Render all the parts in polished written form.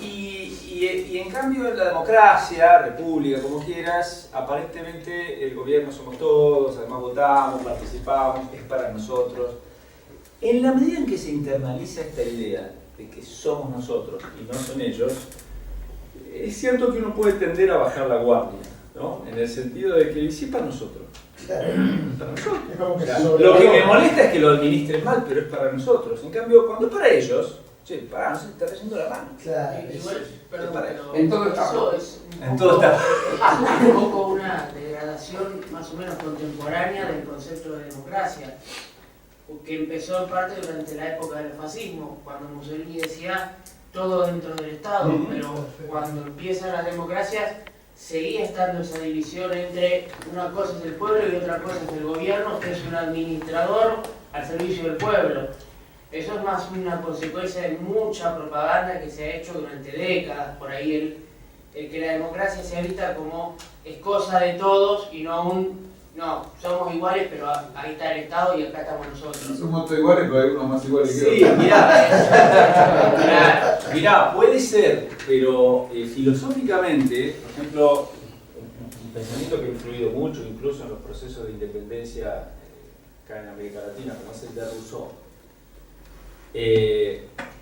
Y en cambio en la democracia, república, como quieras, aparentemente el gobierno somos todos, además votamos, participamos, es para nosotros. En la medida en que se internaliza esta idea de que somos nosotros y no son ellos, es cierto que uno puede tender a bajar la guardia, ¿no? En el sentido de que sí para nosotros. Para nosotros. O sea, lo que me molesta es que lo administren mal, pero es para nosotros. En cambio, cuando es para ellos, che, pará, no se te está cayendo la mano. Claro. Igual, perdón, pero En todo está. eso es En todo está. un poco una degradación más o menos contemporánea del concepto de democracia, que empezó en parte durante la época del fascismo, cuando Mussolini decía todo dentro del Estado, pero cuando empiezan las democracias seguía estando esa división entre una cosa es el pueblo y otra cosa es el gobierno, que es un administrador al servicio del pueblo. Eso es más una consecuencia de mucha propaganda que se ha hecho durante décadas. Por ahí el que la democracia se habita como es cosa de todos y no somos iguales, pero ahí está el Estado y acá estamos nosotros. Somos todos iguales, pero hay unos más iguales que Sí, otros. mirá, puede ser, pero filosóficamente, por ejemplo, un pensamiento que ha influido mucho, incluso en los procesos de independencia acá en América Latina, como es el de Rousseau.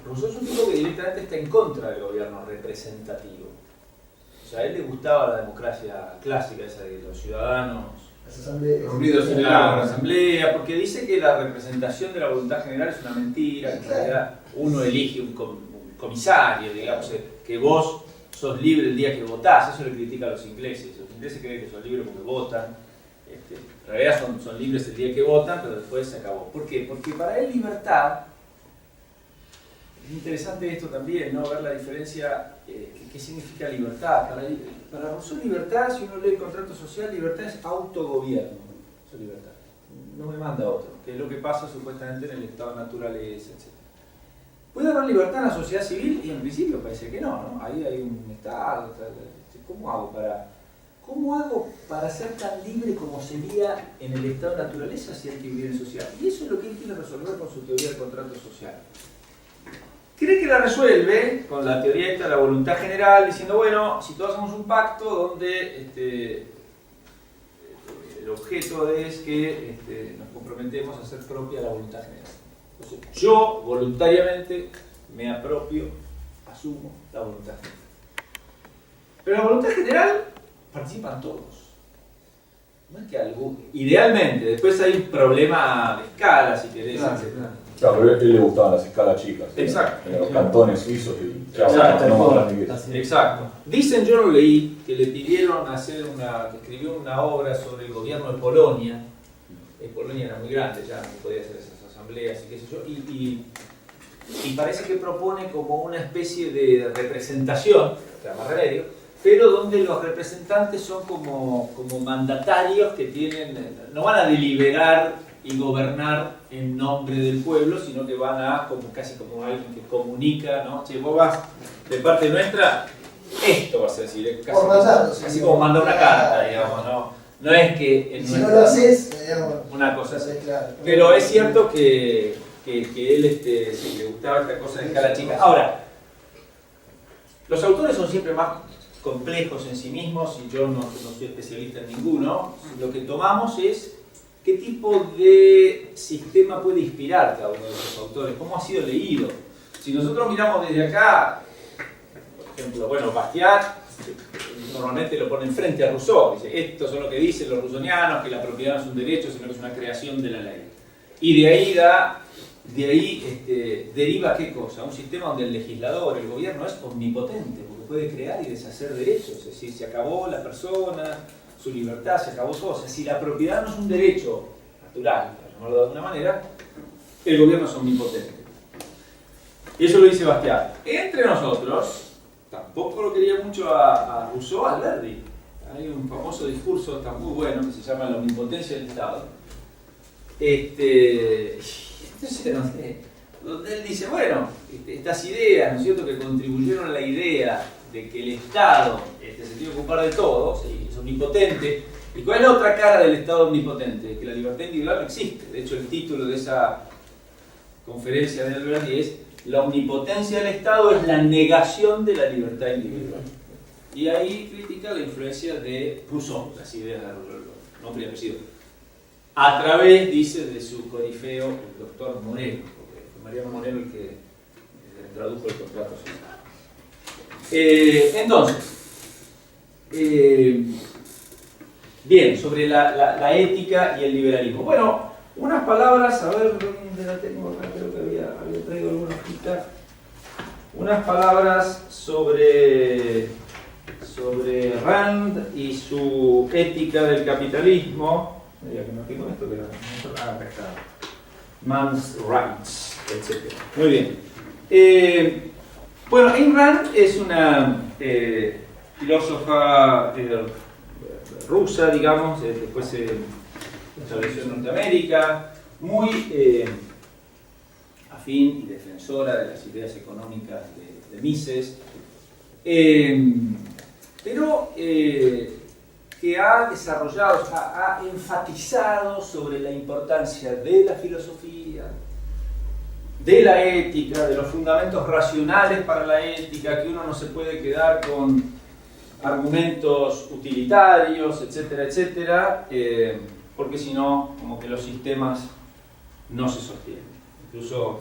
Rousseau es un tipo que directamente está en contra del gobierno representativo. O sea, a él le gustaba la democracia clásica, esa de los ciudadanos Reunidos en la asamblea, porque dice que la representación de la voluntad general es una mentira, que en realidad uno elige un comisario, digamos, que vos sos libre el día que votás. Eso le critica a los ingleses. Los ingleses creen que son libres porque votan, en realidad son libres el día que votan, pero después se acabó. ¿Por qué? Porque para él libertad, es interesante esto también, ¿no? Ver la diferencia, qué significa libertad. Para Rousseau libertad, si uno lee el contrato social, libertad es autogobierno. Eso es libertad. No me manda otro, que es lo que pasa supuestamente en el estado de naturaleza, etc. ¿Puede haber libertad en la sociedad civil? Y en principio parece que no. Ahí hay un estado. ¿Cómo hago para ser tan libre como sería en el estado de naturaleza si hay que vivir en sociedad? Y eso es lo que él quiere resolver con su teoría del contrato social. Cree que la resuelve con la teoría esta de la voluntad general, diciendo, bueno, si todos hacemos un pacto donde el objeto es que nos comprometemos a hacer propia la voluntad general. Entonces, yo voluntariamente me apropio, asumo la voluntad general. Pero la voluntad general participan todos. No es que idealmente, después hay un problema de escala, si querés, etc. Claro, pero a él le gustaban las escalas chicas. Exacto. En los cantones suizos y Exacto. no más grande que eso. Exacto. Dicen, yo lo leí, que le pidieron que escribió una obra sobre el gobierno de Polonia. Polonia era muy grande, ya no podía hacer esas asambleas y qué sé yo. Y parece que propone como una especie de representación, o sea, más remedio, pero donde los representantes son como mandatarios que no van a deliberar y gobernar en nombre del pueblo, sino que van a casi como alguien que comunica, ¿no? Che, vos vas de parte nuestra, esto vas a decir, casi como mandar una carta, digamos, ¿no? No es que si no lo haces, una cosa así. Claro. Pero es cierto que él sí, le gustaba esta cosa de escala chica. Ahora, los autores son siempre más complejos en sí mismos y yo no soy especialista en ninguno. Lo que tomamos es qué tipo de sistema puede inspirar cada uno de esos autores, cómo ha sido leído. Si nosotros miramos desde acá, por ejemplo, bueno, Bastiat normalmente lo pone enfrente a Rousseau, dice, estos son lo que dicen los rusonianos, que la propiedad no es un derecho, sino que es una creación de la ley. Y de ahí deriva ¿qué cosa? Un sistema donde el legislador, el gobierno es omnipotente, porque puede crear y deshacer derechos, es decir, se acabó la persona, su libertad, se acabó todo. O sea, si la propiedad no es un derecho natural, para llamarlo de alguna manera, el gobierno es omnipotente. Y eso lo dice Bastiat. Entre nosotros, tampoco lo quería mucho a Rousseau, a Alberti. Hay un famoso discurso, está muy bueno, que se llama La omnipotencia del Estado. Donde él dice, bueno, estas ideas, ¿no es cierto?, que contribuyeron a la idea de que el Estado se tiene que ocupar de todo, ¿sí?, es omnipotente. ¿Y cuál es la otra cara del Estado omnipotente? Que la libertad individual no existe. De hecho, el título de esa conferencia de Alberti es la omnipotencia del Estado es la negación de la libertad individual. Y ahí critica la influencia de Rousseau, las ideas de nombre y apellido. A través, dice, de su corifeo, el doctor Moreno, porque fue Mariano Moreno el que tradujo el contrato social. Entonces, bien, sobre la ética y el liberalismo. Bueno, unas palabras, a ver, ¿dónde la tengo acá? Creo que había traído alguna hojita. Unas palabras sobre Rand y su ética del capitalismo. Ya que no tengo esto, pero acá está. Man's Rights, etc. Muy bien. Bueno, Ayn Rand es una filósofa rusa, digamos, después se estableció en Norteamérica, muy afín y defensora de las ideas económicas de Mises, pero que ha desarrollado, ha enfatizado sobre la importancia de la filosofía, de la ética, de los fundamentos racionales para la ética, que uno no se puede quedar con argumentos utilitarios, etcétera, etcétera, porque si no, como que los sistemas no se sostienen. Incluso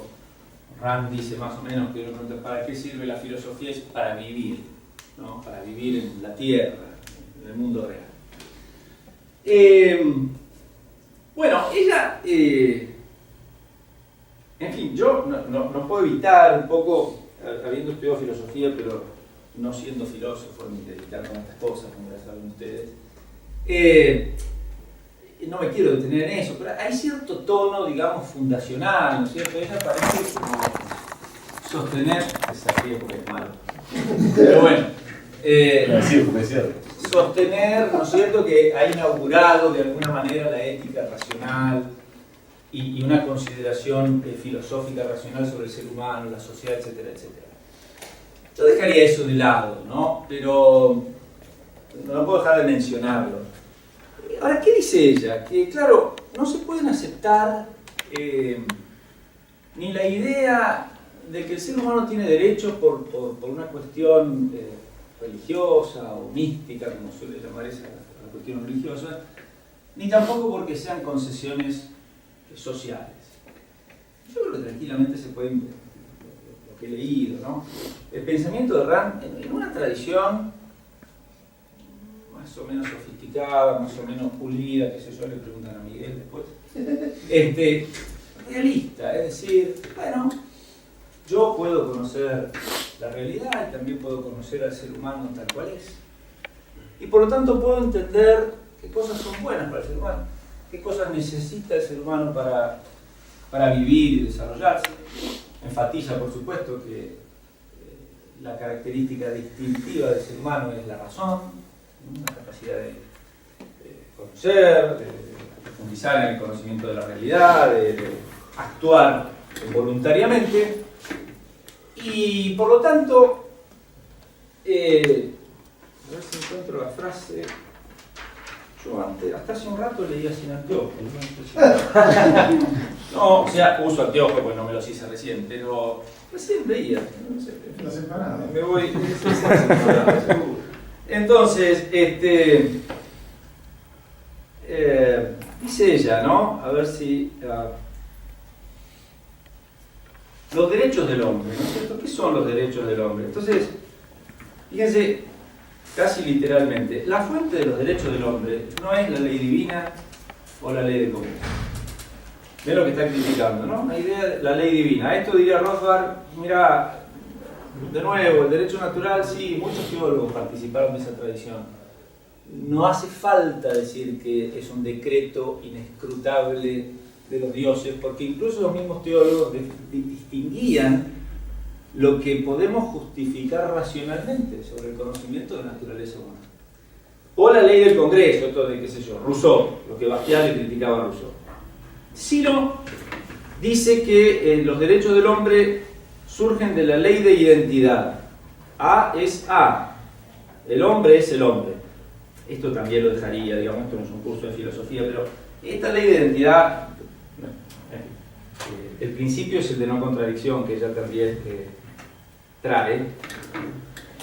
Rand dice más o menos que para qué sirve la filosofía es para vivir, ¿no? Para vivir en la tierra, en el mundo real. Bueno, ella, en fin, yo no puedo evitar un poco, habiendo estudiado filosofía, pero no siendo filósofo ni dedicarme a estas cosas, como ya saben ustedes, no me quiero detener en eso, pero hay cierto tono, digamos, fundacional, ¿no es cierto? Ella parece como sostener, desafío porque es malo, pero bueno, sostener, ¿no es cierto?, que ha inaugurado de alguna manera la ética racional y una consideración filosófica racional sobre el ser humano, la sociedad, etcétera, etcétera. Yo dejaría eso de lado, ¿no? Pero no puedo dejar de mencionarlo. Ahora, ¿qué dice ella? Que, claro, no se pueden aceptar ni la idea de que el ser humano tiene derechos por una cuestión religiosa o mística, como suele llamar esa la cuestión religiosa, ni tampoco porque sean concesiones sociales. Yo creo que tranquilamente se pueden, lo que he leído, ¿no? El pensamiento de Rand, en una tradición más o menos sofisticada, más o menos pulida, que sé yo, le preguntan a Miguel después, realista, es decir, bueno, yo puedo conocer la realidad y también puedo conocer al ser humano tal cual es. Y por lo tanto puedo entender qué cosas son buenas para el ser humano, qué cosas necesita el ser humano para vivir y desarrollarse. Enfatiza, por supuesto, que la característica distintiva del ser humano es la razón, la capacidad de conocer, de profundizar en el conocimiento de la realidad, de actuar voluntariamente. Y por lo tanto, a ver si encuentro la frase. Yo hasta hace un rato leía sin anteojos. No, o sea, uso anteojos porque no me los hice recién, pero recién veía. No sé, las empanadas. Me voy. Entonces, dice ella, ¿no? A ver si. Los derechos del hombre, ¿no es cierto? ¿Qué son los derechos del hombre? Entonces, fíjense, casi literalmente, la fuente de los derechos del hombre no es la ley divina o la ley del Congreso. Ven lo que está criticando, ¿no? La idea, la ley divina. A esto diría Rothbard, mira, de nuevo, el derecho natural, sí, muchos teólogos participaron de esa tradición. No hace falta decir que es un decreto inescrutable de los dioses, porque incluso los mismos teólogos distinguían lo que podemos justificar racionalmente sobre el conocimiento de la naturaleza humana. O la ley del Congreso, esto de, qué sé yo, Rousseau, lo que Bastiat le criticaba a Rousseau. Ciro dice que los derechos del hombre surgen de la ley de identidad. A es A, el hombre es el hombre. Esto también lo dejaría, digamos, esto no es un curso de filosofía, pero esta ley de identidad El principio es el de no contradicción que ella también trae.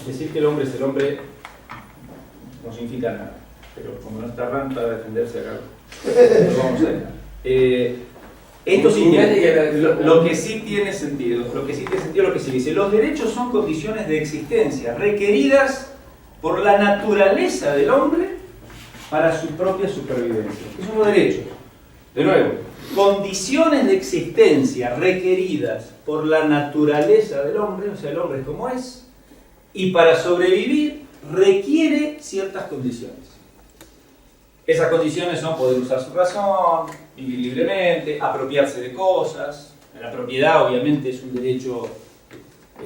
Decir que el hombre es el hombre no significa nada, pero como no está Rand para defenderse acá, lo vamos a dejar. Esto sí lo que sí tiene sentido, lo que se dice, los derechos son condiciones de existencia requeridas por la naturaleza del hombre para su propia supervivencia. ¿Qué son los derechos? De nuevo, condiciones de existencia requeridas por la naturaleza del hombre, o sea, el hombre es como es, y para sobrevivir requiere ciertas condiciones. Esas condiciones son poder usar su razón, vivir libremente, apropiarse de cosas. La propiedad obviamente es un derecho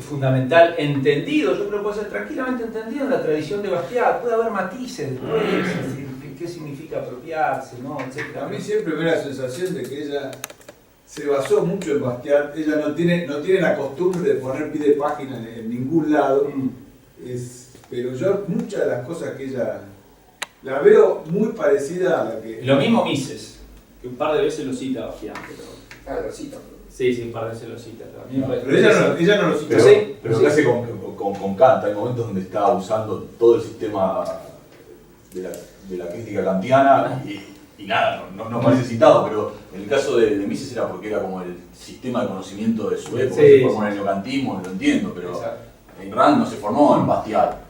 fundamental, entendido, yo creo que puede ser tranquilamente entendido en la tradición de Bastiat. Puede haber matices después, es decir, qué significa apropiarse, ¿no? Etcétera. A mí siempre me da la sensación de que ella se basó mucho en Bastiat. Ella no tiene la costumbre de poner pie de página en ningún lado. Pero yo muchas de las cosas que ella la veo muy parecida a la que... Lo mismo Mises, que un par de veces lo cita Bastiat. Lo cita. Sí, un par de veces lo cita. Pero ella no lo cita. Pero ¿qué hace con Kant? Hay momentos donde está usando todo el sistema de la crítica kantiana y nada, no parece citado, pero en el caso de Mises era porque era como el sistema de conocimiento de su época, se formó en el neocantismo, lo entiendo, pero Rand no se formó en Bastiat.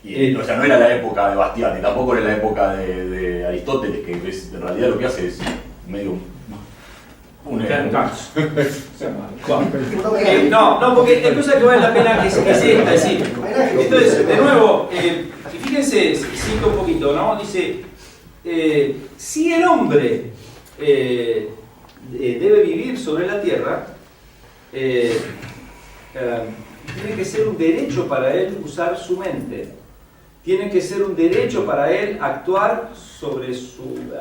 O sea, no era la época de Bastiat, y tampoco era la época de Aristóteles, que en realidad lo que hace es medio... No, porque hay cosas que vale la pena que es esta, es decir. Entonces, de nuevo, fíjense, cito un poquito, ¿no? Dice, si el hombre debe vivir sobre la tierra, tiene que ser un derecho para él usar su mente. Tiene que ser un derecho para él actuar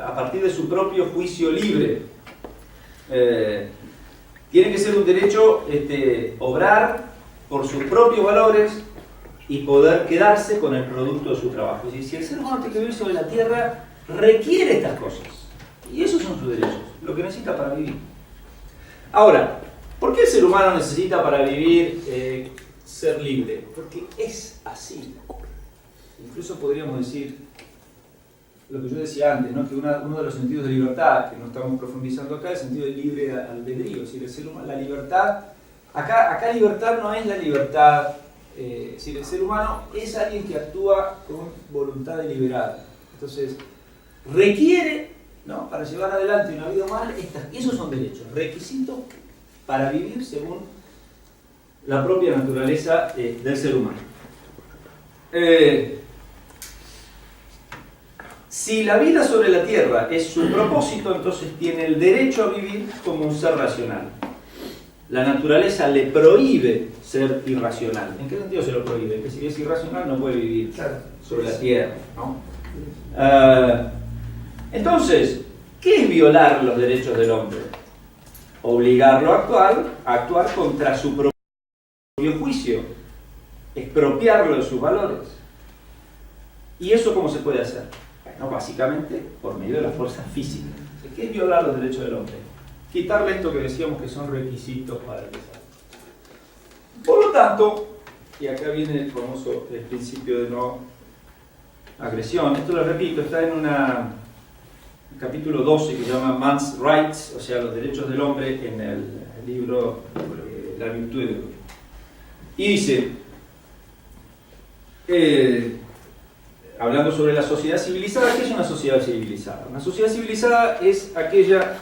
a partir de su propio juicio libre. Tiene que ser un derecho obrar por sus propios valores y poder quedarse con el producto de su trabajo. Es decir, si el ser humano tiene que vivir sobre la tierra, requiere estas cosas. Y esos son sus derechos, lo que necesita para vivir. Ahora, ¿por qué el ser humano necesita para vivir ser libre? Porque es así. Incluso podríamos decir lo que yo decía antes, ¿no? Que uno de los sentidos de libertad, que no estamos profundizando acá, es el sentido de libre albedrío. Es decir, el ser humano, la libertad, acá libertad no es la libertad, es decir, el ser humano es alguien que actúa con voluntad deliberada. Entonces, requiere, ¿no? Para llevar adelante una vida humana, esos son derechos, requisitos para vivir según la propia naturaleza del ser humano. Si la vida sobre la tierra es su propósito, entonces tiene el derecho a vivir como un ser racional. La naturaleza le prohíbe ser irracional. ¿En qué sentido se lo prohíbe? Que si es irracional no puede vivir sobre la tierra, ¿no? Entonces, ¿qué es violar los derechos del hombre? Obligarlo a actuar contra su propio juicio, expropiarlo de sus valores. ¿Y eso cómo se puede hacer? No, básicamente por medio de la fuerza física. ¿Qué es violar los derechos del hombre? Quitarle esto que decíamos que son requisitos para empezar. Por lo tanto, y acá viene el famoso principio de no agresión, esto lo repito, está en un capítulo 12 que se llama Man's Rights, o sea, los derechos del hombre, en el libro La virtud de Dios. Y dice, hablando sobre la sociedad civilizada, ¿qué es una sociedad civilizada? Una sociedad civilizada es aquella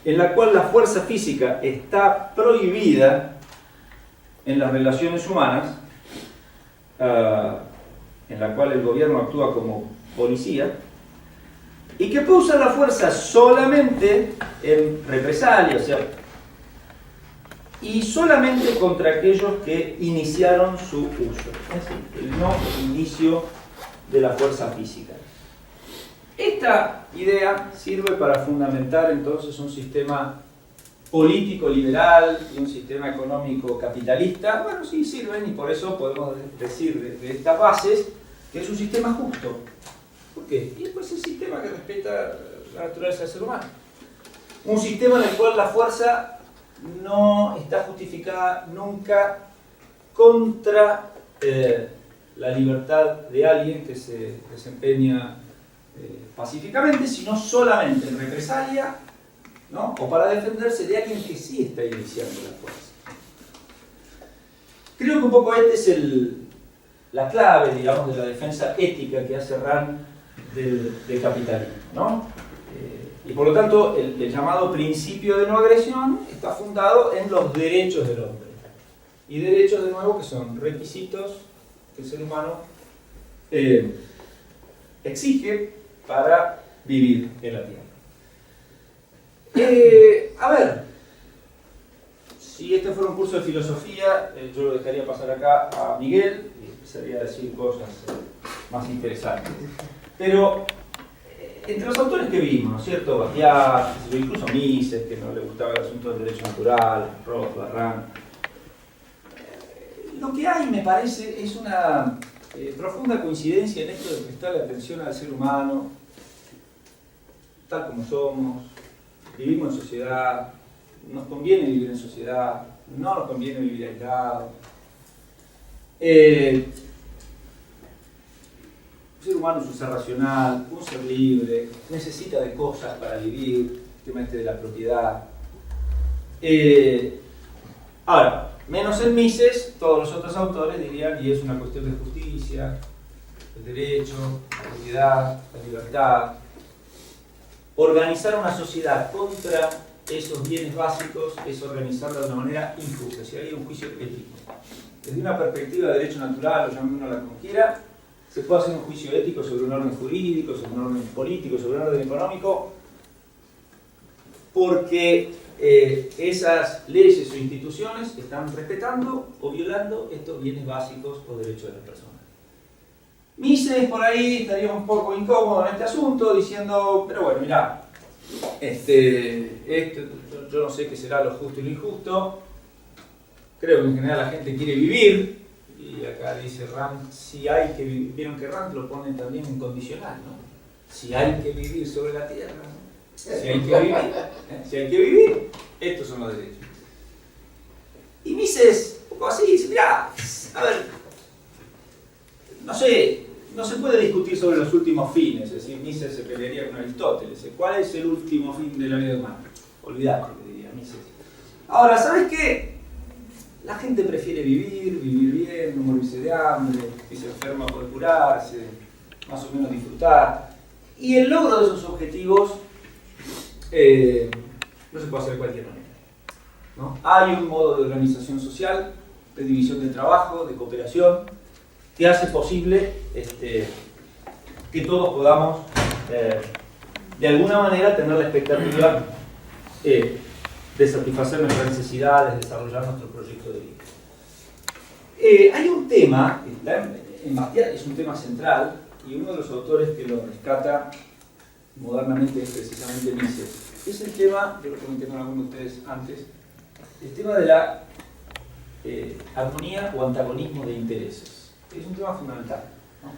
en la cual la fuerza física está prohibida en las relaciones humanas, en la cual el gobierno actúa como policía, y que puede usar la fuerza solamente en represalia, o sea, y solamente contra aquellos que iniciaron su uso, es decir, el no inicio de la fuerza física. Esta idea sirve para fundamentar entonces un sistema político liberal y un sistema económico capitalista. Bueno, sí sirven, y por eso podemos decir de estas bases que es un sistema justo. ¿Por qué? Y pues es un sistema que respeta la naturaleza del ser humano. Un sistema en el cual la fuerza no está justificada nunca contra la libertad de alguien que se desempeña pacíficamente, sino solamente en represalia, ¿no? O para defenderse de alguien que sí está iniciando la fuerza. Creo que un poco esta es la clave, digamos, de la defensa ética que hace Rand del capitalismo, ¿no? Y por lo tanto, el llamado principio de no agresión está fundado en los derechos del hombre. Y derechos, de nuevo, que son requisitos que el ser humano exige para vivir en la Tierra. A ver, si este fuera un curso de filosofía, yo lo dejaría pasar acá a Miguel y empezaría a decir cosas más interesantes. Pero entre los autores que vimos, ¿no es cierto? Bastiat, incluso Mises, que no le gustaba el asunto del derecho natural, Roth, Barran. Lo que hay, me parece, es una profunda coincidencia en esto de prestarle atención al ser humano, tal como somos, vivimos en sociedad, nos conviene vivir en sociedad, no nos conviene vivir aislados. Un ser humano es un ser racional, un ser libre, necesita de cosas para vivir, el tema este de la propiedad. Ahora, menos en Mises, todos los otros autores dirían, y es una cuestión de justicia, el derecho, la propiedad, la libertad. Organizar una sociedad contra esos bienes básicos es organizarla de una manera injusta, si hay un juicio ético. Desde una perspectiva de derecho natural, o llame uno la como quiera, se puede hacer un juicio ético sobre un orden jurídico, sobre un orden político, sobre un orden económico, porque esas leyes o instituciones están respetando o violando estos bienes básicos o derechos de las personas. Mises por ahí estaría un poco incómodo en este asunto, diciendo, pero bueno, mirá, yo no sé qué será lo justo y lo injusto, creo que en general la gente quiere vivir, y acá dice Rand, si hay que vivir, vieron que Rand lo pone también en condicional, ¿no? Si hay que vivir sobre la tierra, ¿no? Si hay que vivir, estos son los derechos. Y Mises, un poco así, dice, mirá, a ver, no sé, no se puede discutir sobre los últimos fines, es decir, Mises se pelearía con Aristóteles. ¿Cuál es el último fin de la vida humana? Olvidate, le diría Mises. Ahora, ¿sabes qué? La gente prefiere vivir bien, no morirse de hambre, si se enferma puede curarse, más o menos disfrutar. Y el logro de esos objetivos no se puede hacer de cualquier manera, ¿no? Hay un modo de organización social, de división del trabajo, de cooperación, que hace posible que todos podamos de alguna manera tener la expectativa de satisfacer nuestras necesidades, desarrollar nuestro proyecto de vida. Hay un tema que está en Bastiat, es un tema central, y uno de los autores que lo rescata modernamente es precisamente Mises. Es el tema, yo lo comenté con algunos de ustedes antes, el tema de la armonía o antagonismo de intereses. Es un tema fundamental, ¿no?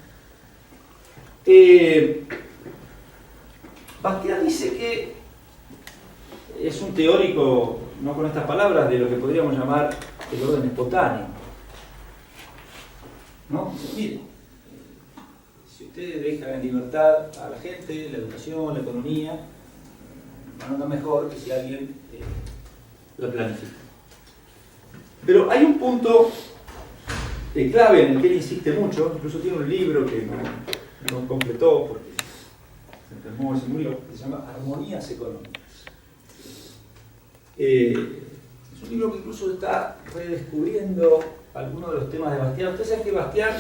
Bastiat dice que es un teórico, no con estas palabras, de lo que podríamos llamar el orden espontáneo, ¿no? Miren, si ustedes dejan en libertad a la gente, la educación, la economía, van a andar mejor que si alguien lo planifica. Pero hay un punto clave en el que él insiste mucho, incluso tiene un libro que no completó porque se enfermó y se murió, que se llama Armonías Económicas. Es un libro que incluso está redescubriendo algunos de los temas de Bastiat. Ustedes saben que Bastiat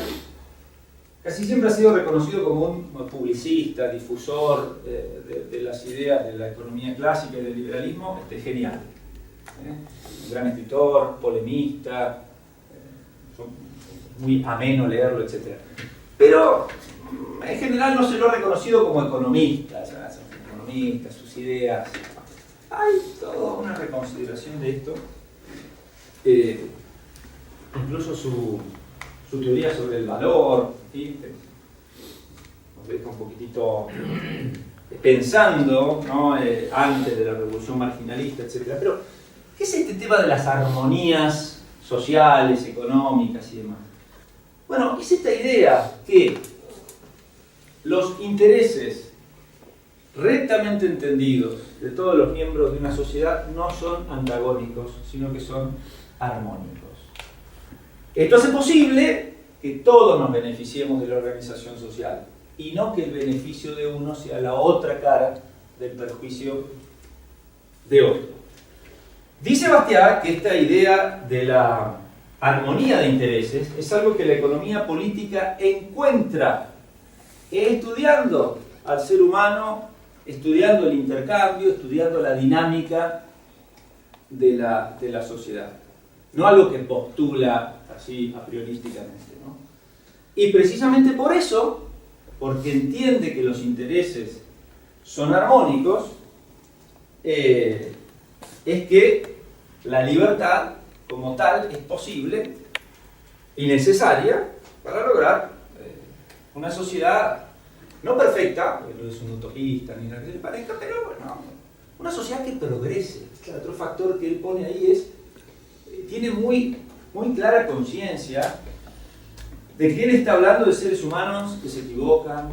casi siempre ha sido reconocido como un publicista, difusor de las ideas de la economía clásica y del liberalismo, genial. Un gran escritor, polemista, muy ameno leerlo, etc. Pero en general no se lo ha reconocido como economista, sus ideas. Hay toda una reconsideración de esto. Incluso su teoría sobre el valor, ¿sí? Nos deja un poquitito pensando, ¿no? Antes de la revolución marginalista, etc. Pero ¿Qué es este tema de las armonías sociales, económicas y demás? Bueno, es esta idea que los intereses rectamente entendidos de todos los miembros de una sociedad no son antagónicos, sino que son armónicos. Esto hace posible que todos nos beneficiemos de la organización social y no que el beneficio de uno sea la otra cara del perjuicio de otro. Dice Bastiat que esta idea de la armonía de intereses es algo que la economía política encuentra estudiando al ser humano, estudiando el intercambio, estudiando la dinámica de la sociedad. No algo que postula así a priorísticamente, ¿no? Y precisamente por eso, porque entiende que los intereses son armónicos, es que la libertad como tal es posible y necesaria para lograr una sociedad no perfecta, porque no es un utopista ni nada que le parezca, pero bueno, una sociedad que progrese. Otro factor que él pone ahí es, tiene muy clara conciencia de que él está hablando de seres humanos que se equivocan,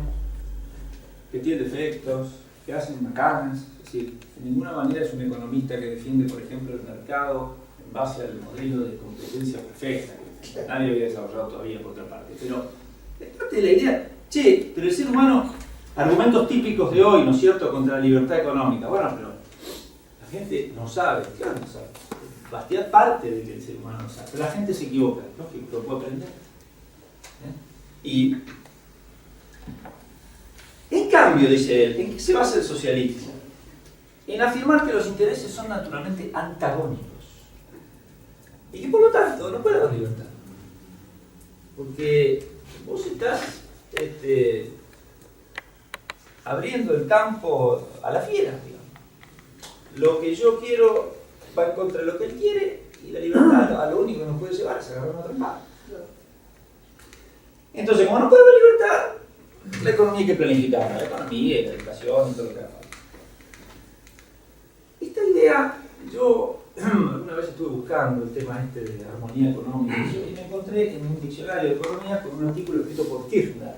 que tienen defectos, que hacen macanas. Es decir, de ninguna manera es un economista que defiende, por ejemplo, el mercado en base al modelo de competencia perfecta, que nadie había desarrollado todavía por otra parte. Pero es parte de la idea, pero el ser humano, argumentos típicos de hoy, ¿no es cierto?, contra la libertad económica. Bueno, pero la gente no sabe, claro no sabe. Bastiat parte de que el ser humano no sabe, pero la gente se equivoca, lógico, lo puede aprender. Y en cambio, dice él, ¿en qué se basa el socialismo? En afirmar que los intereses son naturalmente antagónicos y que por lo tanto no puede haber libertad, porque vos estás abriendo el campo a la fiera, digamos. Lo que yo quiero va en contra de lo que él quiere y la libertad a lo único que nos puede llevar es agarrar una trompada. Entonces, como no puede haber libertad, la economía hay que planificarla, la economía, la educación y todo lo que haga falta. Esta idea, yo alguna vez estuve buscando el tema de armonía económica y me encontré en un diccionario de economía con un artículo escrito por Kirchner,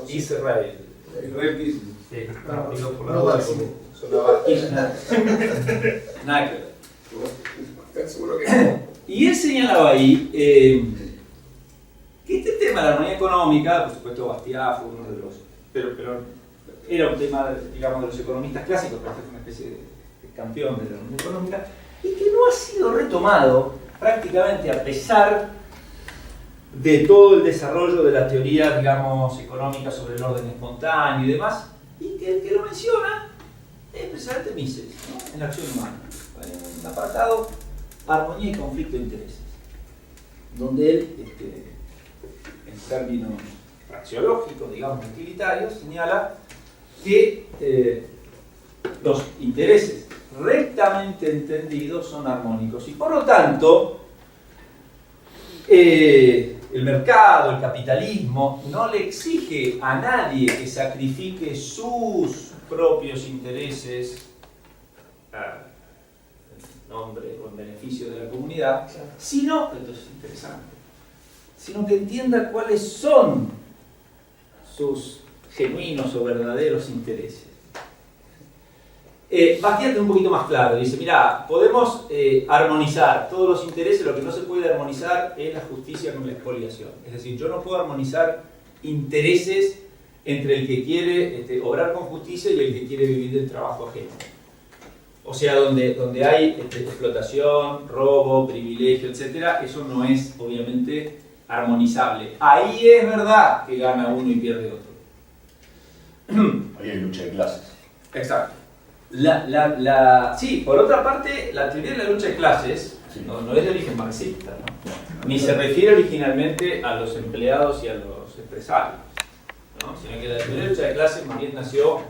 Israel. Sí, digo por la duda, sonaba Kirchner. Nada que ver. Y él señalaba ahí que este tema de la armonía económica, por supuesto Bastiat fue uno de los, pero era un tema, digamos, de los economistas clásicos, pero fue una especie de campeón de la armonía económica, y que no ha sido retomado prácticamente a pesar de todo el desarrollo de la teoría, digamos, económica sobre el orden espontáneo y demás, y que el que lo menciona es precisamente Mises, ¿no?, en la acción humana, en un apartado armonía y conflicto de intereses, donde él, en términos praxeológicos, digamos, utilitarios, señala que los intereses rectamente entendidos son armónicos y por lo tanto el mercado, el capitalismo no le exige a nadie que sacrifique sus propios intereses en nombre o en beneficio de la comunidad, sino, esto es interesante, sino que entienda cuáles son sus genuinos o verdaderos intereses. Bastiat es un poquito más claro, dice, mira, podemos armonizar todos los intereses, lo que no se puede armonizar es la justicia con la expoliación. Es decir, yo no puedo armonizar intereses entre el que quiere obrar con justicia y el que quiere vivir del trabajo ajeno. O sea, donde hay explotación, robo, privilegio, etc., eso no es obviamente armonizable. Ahí es verdad que gana uno y pierde otro. Ahí hay lucha de clases. Exacto. Sí, por otra parte, la teoría de la lucha de clases no es de origen marxista, ¿no? Ni se refiere originalmente a los empleados y a los empresarios, ¿no?, sino que la teoría de la lucha de clases más bien nació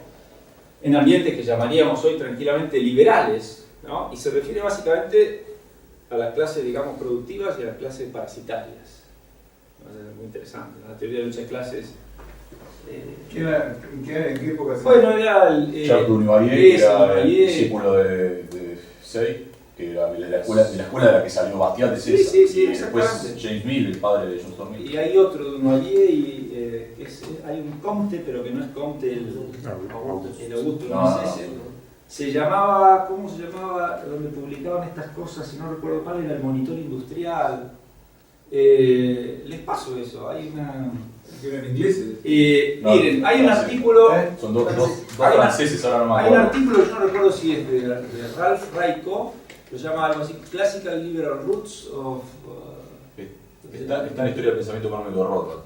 en ambientes que llamaríamos hoy tranquilamente liberales, ¿no?, y se refiere básicamente a las clases, digamos, productivas y a las clases parasitarias. Es muy interesante, ¿no? La teoría de lucha de clases. ¿En qué época se Bueno, era el. Charles Dunoyer, que era el discípulo de XVI, que era de la escuela de la que salió Bastiat de César. Sí, y después exactamente. James Mill, el padre de John Stuart Mill. Y hay otro de Noyer, y hay un Comte, pero que no es Comte, el Augusto, no es ese. Se llamaba, ¿cómo se llamaba? Donde publicaban estas cosas, si no recuerdo mal, era el Monitor Industrial. Les paso eso, hay una... ¿Que eran ingleses? No, miren, hay un artículo... Son dos hay franceses, ahora no me Hay un acuerdo. artículo, yo no recuerdo si es de Ralph Raico, lo llama algo así, Classical Liberal Roots of... Está en la historia del pensamiento económico de Rothbard.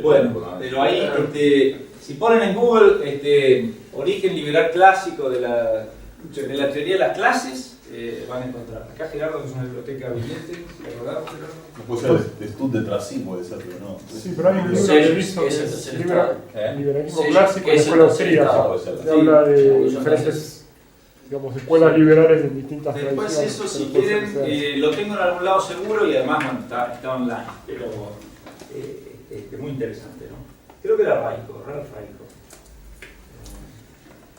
Bueno, pero ahí, si ponen en Google origen liberal clásico de la teoría de las clases, van a encontrar. Acá Gerardo, que es una biblioteca billete, ¿recordás, Gerardo? No puede ser de Stud de Trasí, puede ser, pero no. Sí, pero hay un libro Sí, que he visto que ese es es el liberalismo Sí, clásico en la ese escuela es el austríaca. puede ser. Se habla de Sí, diferentes, digamos, escuelas liberales en distintas Después tradiciones. eso, si pero puede quieren, ser que sea. lo tengo en algún lado seguro y además bueno, está online, pero muy interesante, ¿no? Creo que era Raico, Ralph Raico.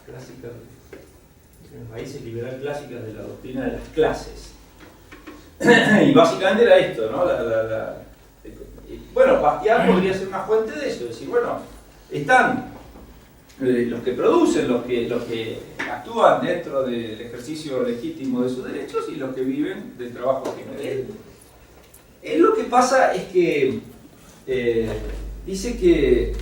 Clásica, raíces liberal clásicas de la doctrina de las clases. Y básicamente era esto, ¿no? Bueno, Bastiat podría ser una fuente de eso, es decir, bueno, están los que producen, los que actúan dentro del ejercicio legítimo de sus derechos y los que viven del trabajo ajeno. Él lo que pasa es que dice que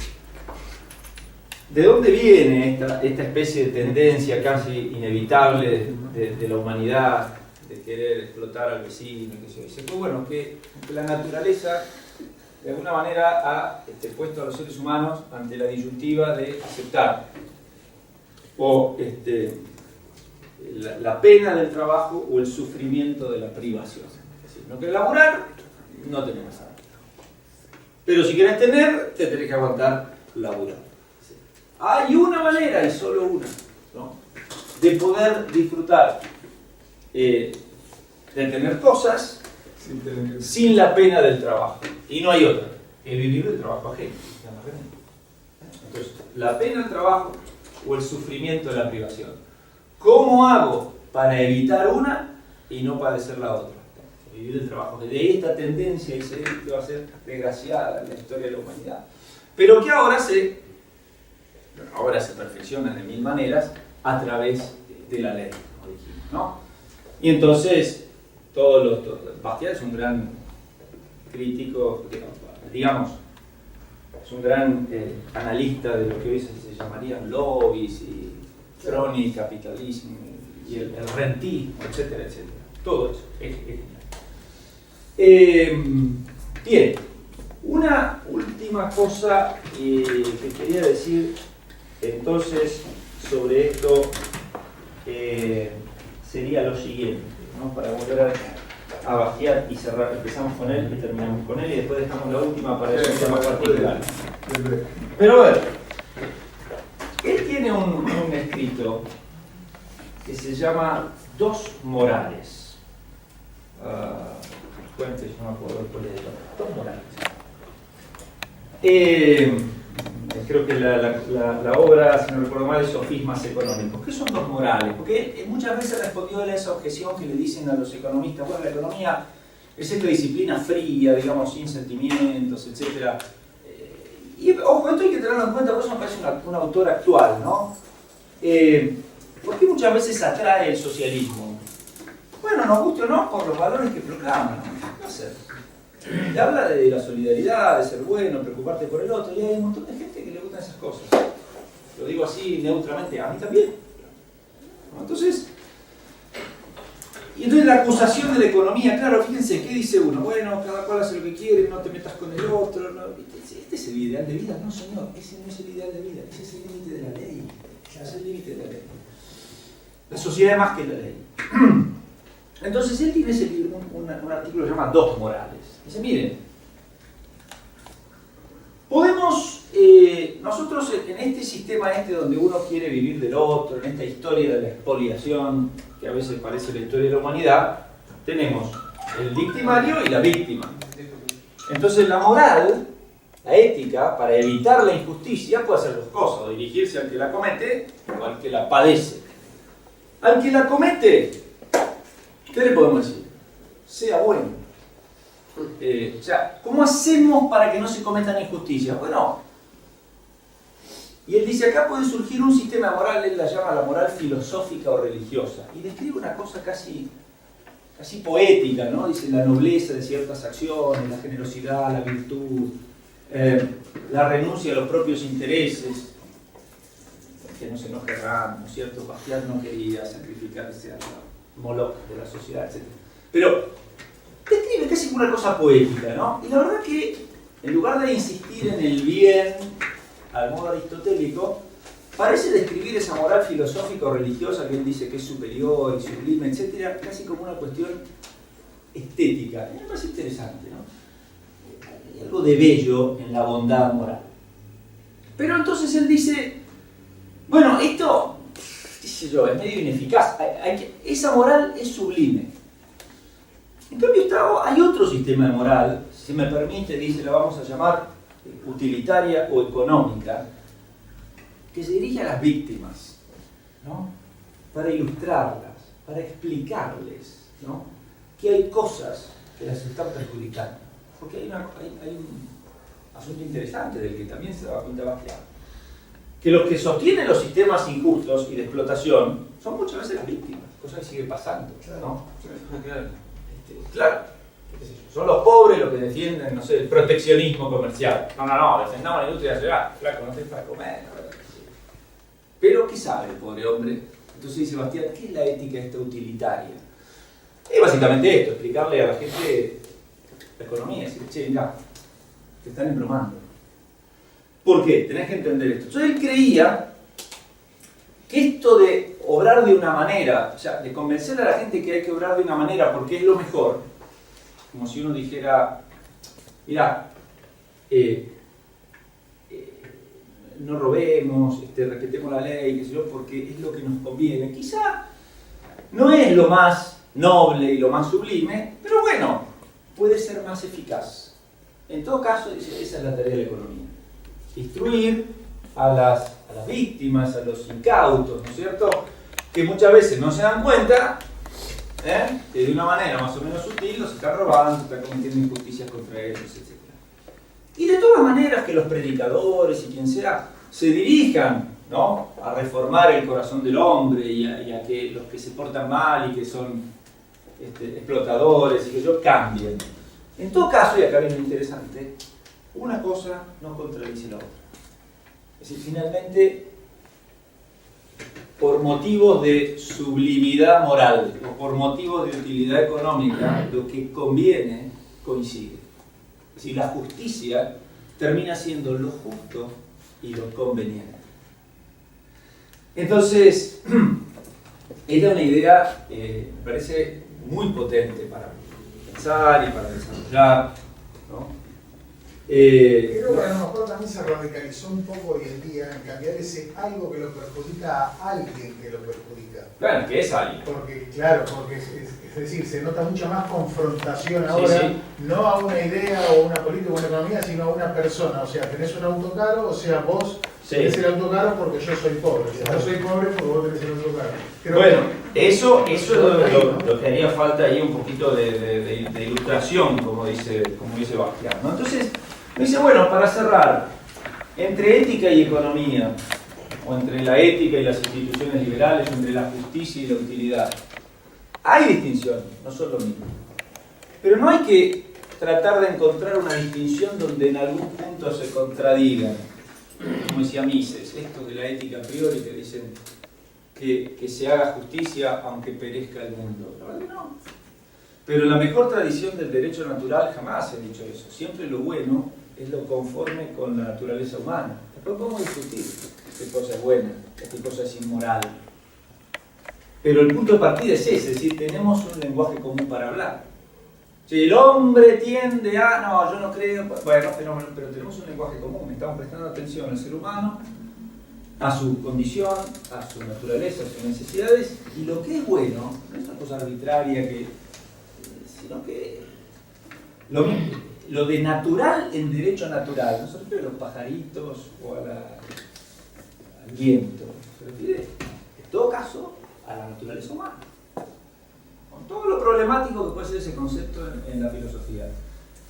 de dónde viene esta especie de tendencia casi inevitable de la humanidad de querer explotar al vecino, que se dice, pues bueno, que la naturaleza de alguna manera ha puesto a los seres humanos ante la disyuntiva de aceptar o la pena del trabajo o el sufrimiento de la privación. Es decir, no querés laburar, no tenés nada. Pero si querés tener, te tenés que aguantar laburar. Hay una manera, y solo una, ¿no?, de poder disfrutar de tener cosas sin la pena del trabajo. Y no hay otra, el vivir del trabajo ajeno. Entonces, la pena del trabajo o el sufrimiento de la privación. ¿Cómo hago para evitar una y no padecer la otra? Vivir del trabajo. De esta tendencia y que va a ser desgraciada en la historia de la humanidad. Pero que ahora se perfecciona de mil maneras a través de la ley, como dijimos, ¿no? Y entonces, Bastiat es un gran crítico, digamos, es un gran analista de lo que hoy se llamarían lobbies y crony, capitalismo y el rentismo, etcétera, etcétera. Todo eso es genial. Bien, una última cosa que quería decir entonces sobre esto sería lo siguiente, ¿no? Para volver a Bastiat y cerrar, empezamos con él y terminamos con él y después dejamos la última para el tema particular. Pero a ver, él tiene un escrito que se llama Dos Morales. Fuentes, no me acuerdo cuál es. Dos Morales. Creo que la obra, si no recuerdo mal, es Sofismas Económicos. ¿Qué son dos morales? Porque muchas veces respondió a esa objeción que le dicen a los economistas, bueno, la economía es esta disciplina fría, digamos, sin sentimientos, etc. Y ojo, esto hay que tenerlo en cuenta, por eso me parece un autor actual, ¿no? ¿Por qué muchas veces atrae el socialismo? Bueno, nos guste o no, por los valores que proclaman, ¿no? ¿Qué hacer? Te habla de la solidaridad, de ser bueno, preocuparte por el otro, y hay un montón de gente que le gustan esas cosas. Lo digo así neutramente, a mí también. Entonces la acusación de la economía, claro, fíjense, ¿qué dice uno? Bueno, cada cual hace lo que quiere, no te metas con el otro. No. ¿Este es el ideal de vida? No, señor, ese no es el ideal de vida, ese es el límite de la ley. Ese es el límite de la ley. La sociedad es más que la ley. Entonces él tiene ese libro, un artículo que se llama Dos Morales. Dice, miren, podemos, nosotros en este sistema donde uno quiere vivir del otro, en esta historia de la expoliación, que a veces parece la historia de la humanidad, tenemos el victimario y la víctima. Entonces la moral, la ética, para evitar la injusticia, puede hacer dos cosas, o dirigirse al que la comete o al que la padece. Al que la comete, ¿Qué le podemos decir? Sea bueno. O sea, ¿cómo hacemos para que no se cometan injusticias? Bueno, y él dice, acá puede surgir un sistema moral, él la llama la moral filosófica o religiosa, y describe una cosa casi poética, ¿no? Dice la nobleza de ciertas acciones, la generosidad, la virtud, la renuncia a los propios intereses, que no se enoje Ram, ¿no es cierto? Bastiat no quería sacrificarse a Moloch de la sociedad, etc. Pero describe casi como una cosa poética, ¿no? Y la verdad que en lugar de insistir en el bien al modo aristotélico, parece describir esa moral filosófica o religiosa que él dice que es superior y sublime, etc., casi como una cuestión estética. Y me parece interesante, ¿no? Hay algo de bello en la bondad moral. Pero entonces él dice, bueno, esto, qué sé yo, es medio ineficaz. Esa moral es sublime. En cambio, hay otro sistema de moral, si me permite, dice, la vamos a llamar utilitaria o económica, que se dirige a las víctimas, ¿no? Para ilustrarlas, para explicarles, ¿no? Que hay cosas que las están perjudicando. Porque hay un asunto interesante del que también se da cuenta Bastiat, que los que sostienen los sistemas injustos y de explotación son muchas veces las víctimas, cosa que sigue pasando, ¿no? Claro, son los pobres los que defienden, no sé, el proteccionismo comercial. No, defendamos la industria nacional, flaco, no te para comer. Pero, ¿qué sabe el pobre hombre? Entonces dice Bastiat, ¿qué es la ética esta utilitaria? Y básicamente esto, explicarle a la gente la economía, decir, che, mira, te están embromando. ¿Por qué? Tenés que entender esto. Entonces él creía que esto de obrar de una manera, o sea, de convencer a la gente que hay que obrar de una manera porque es lo mejor, como si uno dijera, mira, no robemos, respetemos la ley, qué sé yo, porque es lo que nos conviene. Quizá no es lo más noble y lo más sublime, pero bueno, puede ser más eficaz. En todo caso, esa es la tarea de la economía. Instruir a las víctimas, a los incautos, ¿no es cierto? Que muchas veces no se dan cuenta, que de una manera más o menos sutil los están robando, están cometiendo injusticias contra ellos, etc. Y de todas maneras que los predicadores y quien sea se dirijan, ¿no?, a reformar el corazón del hombre y a que los que se portan mal y que son explotadores y que ellos cambien. En todo caso, y acá viene lo interesante, una cosa no contradice la otra. Es decir, finalmente, por motivos de sublimidad moral o por motivos de utilidad económica, lo que conviene coincide. Es decir, la justicia termina siendo lo justo y lo conveniente. Entonces, esta es una idea, me parece muy potente para pensar y para desarrollar, ¿no? Creo que a lo mejor también se radicalizó un poco hoy en día en cambiar ese algo que lo perjudica a alguien que lo perjudica. Claro, que es alguien. Porque, claro, porque es decir, se nota mucha más confrontación ahora, sí. No a una idea o una política o una economía, sino a una persona. O sea, tenés un auto caro, o sea, vos tenés el auto caro porque yo soy pobre. O sea, yo soy pobre porque vos tenés el auto caro. Bueno, eso es lo que haría falta ahí un poquito de ilustración, como dice Bastiat, ¿no? Entonces, dice, bueno, para cerrar, entre ética y economía, o entre la ética y las instituciones liberales, o entre la justicia y la utilidad, hay distinciones, no son lo mismo. Pero no hay que tratar de encontrar una distinción donde en algún punto se contradigan. Como decía Mises, esto de la ética a priori, que dicen que se haga justicia aunque perezca el mundo. La verdad que no. Pero en la mejor tradición del derecho natural jamás se ha dicho eso. Siempre lo bueno es lo conforme con la naturaleza humana. Después podemos discutir qué cosa es buena, qué cosa es inmoral. Pero el punto de partida es ese, es decir, tenemos un lenguaje común para hablar. Si el hombre tiende a, no, yo no creo, bueno, pero tenemos un lenguaje común, estamos prestando atención al ser humano, a su condición, a su naturaleza, a sus necesidades, y lo que es bueno no es una cosa arbitraria, sino que lo de natural en derecho natural no se refiere a los pajaritos o al viento, se refiere en todo caso a la naturaleza humana. En todo lo problemático que puede ser ese concepto en la filosofía.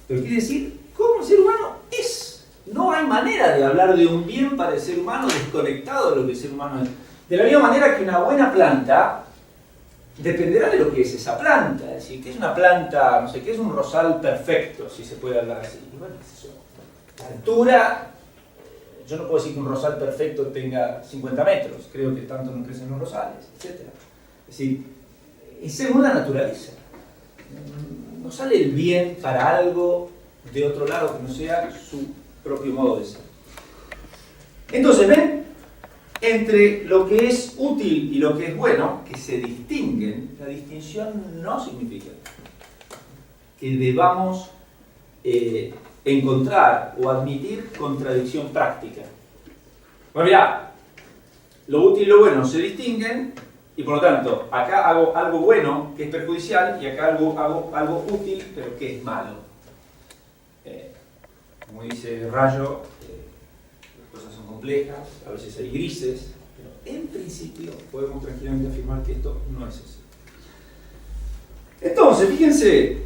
Pero quiere decir cómo el ser humano es. No hay manera de hablar de un bien para el ser humano desconectado de lo que el ser humano es. De la misma manera que una buena planta dependerá de lo que es esa planta. Es decir, que es una planta, no sé, que es un rosal perfecto, si se puede hablar así. Y bueno, es eso. La altura, yo no puedo decir que un rosal perfecto tenga 50 metros, creo que tanto no crecen los rosales, etc. Es decir, es según la naturaleza. No sale el bien para algo de otro lado que no sea su propio modo de ser. Entonces, ven, entre lo que es útil y lo que es bueno, que se distinguen, la distinción no significa que debamos encontrar o admitir contradicción práctica. Bueno, mirá, lo útil y lo bueno se distinguen y por lo tanto, acá hago algo bueno que es perjudicial y acá hago algo útil pero que es malo. Como dice Rayo, las cosas son complejas, a veces hay grises, pero en principio podemos tranquilamente afirmar que esto no es así. Entonces, fíjense,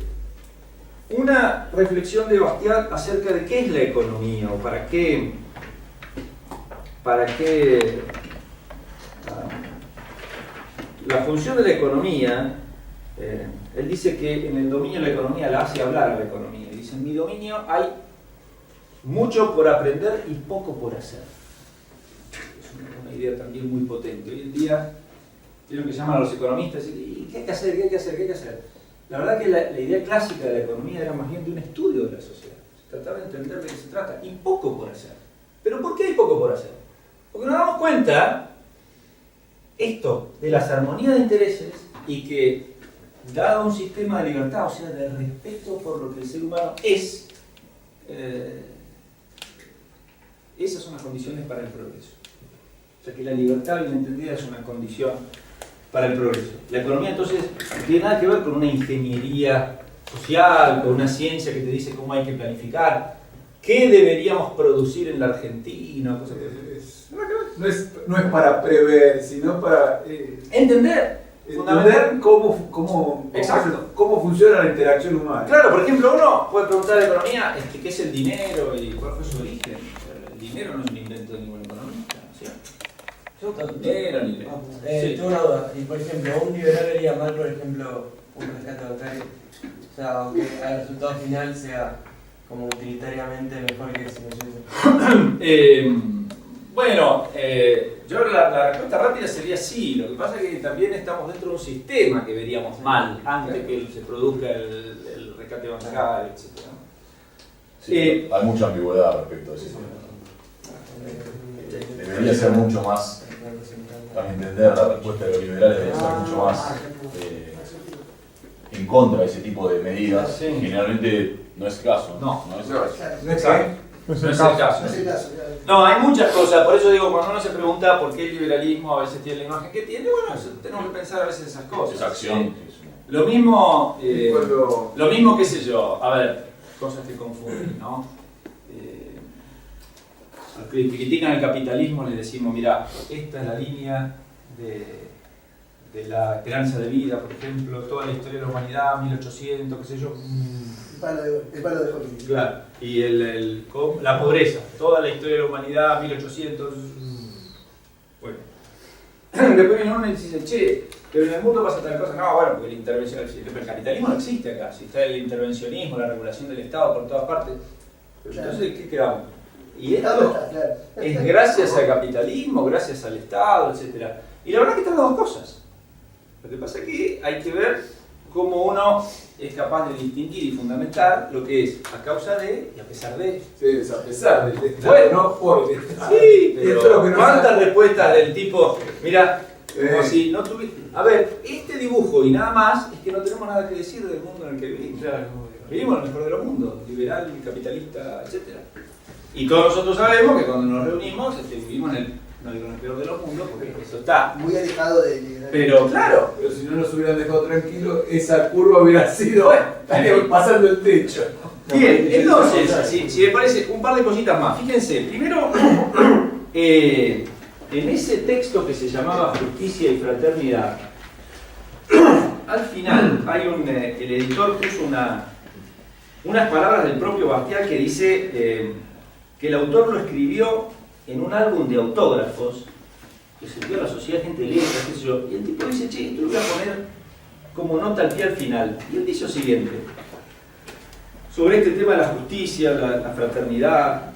una reflexión de Bastiat acerca de qué es la economía o para qué la función de la economía. Él dice que en el dominio de la economía la hace hablar a la economía. Dice, en mi dominio hay mucho por aprender y poco por hacer. Es una idea también muy potente. Hoy en día, es lo que llaman a los economistas, ¿y qué hay que hacer? ¿Qué hay que hacer? ¿Qué hay que hacer? La verdad que la idea clásica de la economía era más bien de un estudio de la sociedad. Se trataba de entender de qué se trata, y poco por hacer. ¿Pero por qué hay poco por hacer? Porque nos damos cuenta, esto, de las armonías de intereses, y que, dado un sistema de libertad, o sea, de respeto por lo que el ser humano es, esas son las condiciones para el progreso. O sea, que la libertad bien entendida es una condición para el progreso. La economía entonces no tiene nada que ver con una ingeniería social, con una ciencia que te dice cómo hay que planificar, qué deberíamos producir en la Argentina, cosas así. No es para prever, sino para entender cómo funciona la interacción humana. Claro, por ejemplo, uno puede preguntar a la economía qué es el dinero y cuál fue su origen. El dinero no es un invento de ningún economista, ¿cierto? Tengo una duda, y por ejemplo, un liberal vería mal, por ejemplo, un rescate bancario, o sea, aunque el resultado final sea como utilitariamente mejor que si no se bueno, yo la respuesta rápida sería sí. Lo que pasa es que también estamos dentro de un sistema que veríamos mal antes que se produzca el rescate bancario, etc. Sí, hay mucha ambigüedad respecto a ese tema. Debería ser mucho más, para entender la respuesta de los liberales, debería ser mucho más en contra de ese tipo de medidas. Sí. Generalmente no es el caso. No es el caso. No es que No es No el es caso. el caso. No, hay muchas cosas, por eso digo, cuando uno se pregunta por qué el liberalismo a veces tiene la imagen que tiene, bueno, tenemos que pensar a veces esas cosas. Esa acción. Lo mismo, cuando- lo mismo, qué sé yo, a ver, cosas que confunden, ¿no? A los que critican el capitalismo les decimos, mira, esta es la línea de la esperanza de vida, por ejemplo, toda la historia de la humanidad, 1800, qué sé yo. El palo de Hawking. Claro, y la pobreza, toda la historia de la humanidad, 1800. Bueno. Después viene uno y dice, che, pero en el mundo pasa tal cosa. No, bueno, porque el capitalismo no existe acá. Si está el intervencionismo, la regulación del Estado por todas partes. Pero entonces, ¿qué quedamos? Y esto es gracias al capitalismo, gracias al Estado, etc. Y la verdad que están las dos cosas. Lo que pasa es que hay que ver cómo uno es capaz de distinguir y fundamentar lo que es a causa de y a pesar de. Sí, es a pesar del Estado, Bueno. no por el Estado. Sí, Y esto es lo pero que no ¿cuántas sabe- respuestas del tipo, mira, como Eh. si no tuviera... A ver, este dibujo y nada más es que no tenemos nada que decir del mundo en el que vivimos. Vivimos en el mejor de los mundos, liberal, capitalista, etc. Y todos nosotros sabemos que cuando nos reunimos vivimos en el, no digo en el peor de los mundos, porque eso está. Muy alejado de... Pero claro, Pero si no nos hubieran dejado tranquilos, esa curva hubiera sido Bueno. pasando el techo. bien, entonces, si me parece, un par de cositas más. Fíjense, primero, en ese texto que se llamaba Justicia y Fraternidad, al final hay el editor puso unas palabras del propio Bastiat que dice que el autor lo escribió en un álbum de autógrafos que se dio a la Sociedad de Gente de Letras, qué sé yo, y el tipo dice, che, esto lo voy a poner como nota al pie al final. Y él dice lo siguiente, sobre este tema de la justicia, la fraternidad,